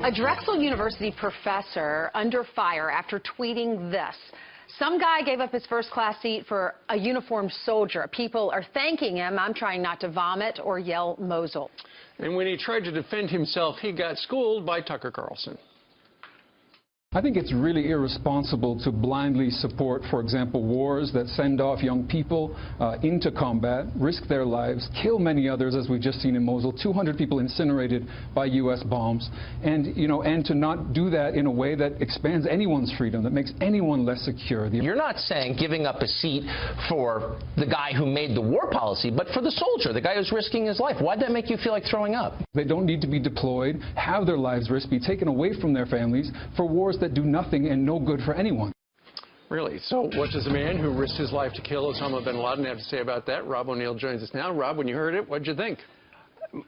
A Drexel University professor under fire after tweeting this. Some guy gave up his first-class seat for a uniformed soldier. People are thanking him. I'm trying not to vomit or yell Mosul. And when he tried to defend himself, he got schooled by Tucker Carlson. I think it's really irresponsible to blindly support, for example, wars that send off young people into combat, risk their lives, kill many others, as we've just seen in Mosul, 200 people incinerated by U.S. bombs, and to not do that in a way that expands anyone's freedom, that makes anyone less secure. You're not saying giving up a seat for the guy who made the war policy, but for the soldier, the guy who's risking his life. Why'd that make you feel like throwing up? They don't need to be deployed, have their lives risked, be taken away from their families for wars that do nothing and no good for anyone. Really? So what does the man who risked his life to kill Osama bin Laden have to say about that? Rob O'Neill joins us now. Rob, when you heard it, what'd you think?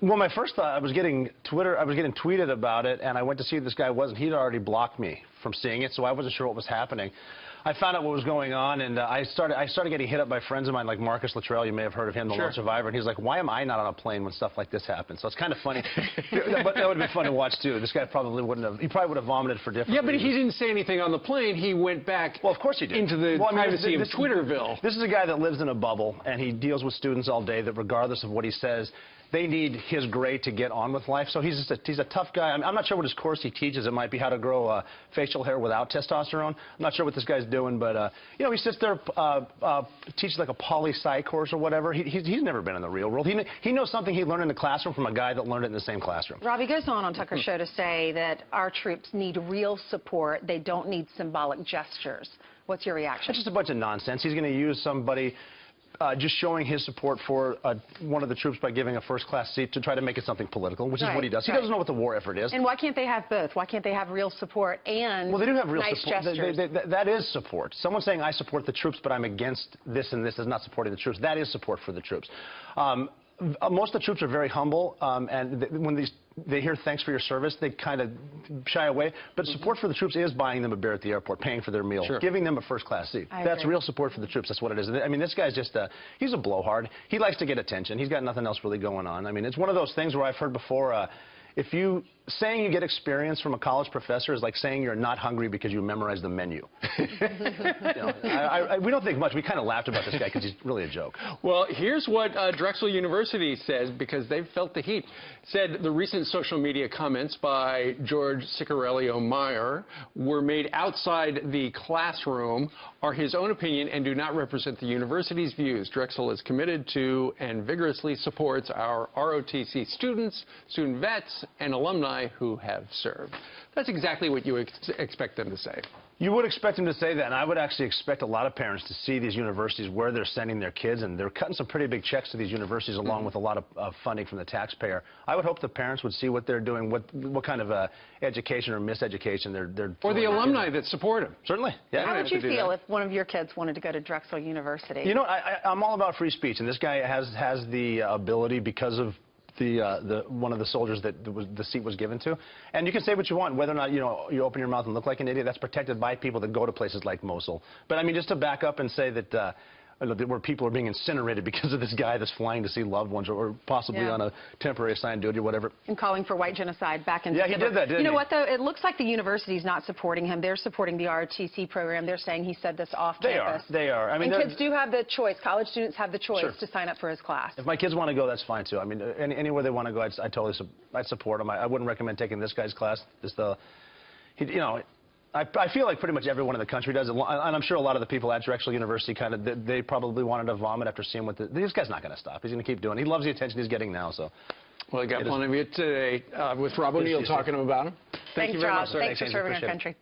Well, my first thought, I was getting tweeted about it, and I went to see who this guy was, and he'd already blocked me from seeing it, so I wasn't sure what was happening. I found out what was going on, and I started getting hit up by friends of mine like Marcus Luttrell. You may have heard of him, the lone survivor, and he's like, why am I not on a plane when stuff like this happens? So it's kind of funny. But that would have been fun to watch, too. This guy probably wouldn't have. He probably would have vomited for different reasons. But he didn't say anything on the plane. He went back of course he did. Into the privacy of Twitterville. This is a guy that lives in a bubble, and he deals with students all day that regardless of what he says, they need his grade to get on with life. So he's a tough guy. I'm not sure what his course he teaches. It might be how to grow facial hair without testosterone. I'm not sure what this guy's doing, but he sits there, teaches like a poli-sci course or whatever. He's never been in the real world. He knows something he learned in the classroom from a guy that learned it in the same classroom. Robbie goes on Tucker's show to say that our troops need real support. They don't need symbolic gestures. What's your reaction? It's just a bunch of nonsense. He's going to use somebody just showing his support for one of the troops by giving a first-class seat to try to make it something political, which is what he does. He doesn't know what the war effort is. And why can't they have both? Why can't they have real support and well, they do have real nice support. gestures? That is support. Someone saying, I support the troops, but I'm against this and this is not supporting the troops. That is support for the troops. Most of the troops are very humble, and when they hear thanks for your service, they kind of shy away. But support for the troops is buying them a beer at the airport, paying for their meal, giving them a first-class seat. That's real support for the troops. That's what it is. I mean, this guy's just he's a blowhard. He likes to get attention. He's got nothing else really going on. I mean, it's one of those things where I've heard before, saying you get experience from a college professor is like saying you're not hungry because you memorized the menu. We don't think much. We kind of laughed about this guy because he's really a joke. Well, here's what Drexel University says, because they've felt the heat. Said the recent social media comments by George Cicarelli-Meyer were made outside the classroom, are his own opinion, and do not represent the university's views. Drexel is committed to and vigorously supports our ROTC students, student vets, and alumni who have served. That's exactly what you expect them to say. You would expect them to say that, and I would actually expect a lot of parents to see these universities where they're sending their kids, and they're cutting some pretty big checks to these universities along with a lot of funding from the taxpayer. I would hope the parents would see what they're doing, what kind of education or miseducation they're or the alumni that support them. Certainly. Yeah. How would you feel if one of your kids wanted to go to Drexel University? You know, I'm all about free speech, and this guy has the ability because of one of the soldiers that the seat was given to. And you can say what you want, whether or not, you open your mouth and look like an idiot. That's protected by people that go to places like Mosul. But I mean, just to back up and say that where people are being incinerated because of this guy that's flying to see loved ones or possibly on a temporary assigned duty or whatever. And calling for white genocide back in December. Yeah, he did that, didn't he? You know what, though? It looks like the university's not supporting him. They're supporting the ROTC program. They're saying he said this off campus. They are. I mean, and kids do have the choice. College students have the choice to sign up for his class. If my kids want to go, that's fine, too. I mean, anywhere they want to go, I'd support them. I wouldn't recommend taking this guy's class. I feel like pretty much everyone in the country does it, and I'm sure a lot of the people at Drexel University they probably wanted to vomit after seeing what this guy's not going to stop. He's going to keep doing it. He loves the attention he's getting now. So, well, I got plenty of it today with Rob O'Neill talking about him. Thank you very much, sir. Thanks for serving our country.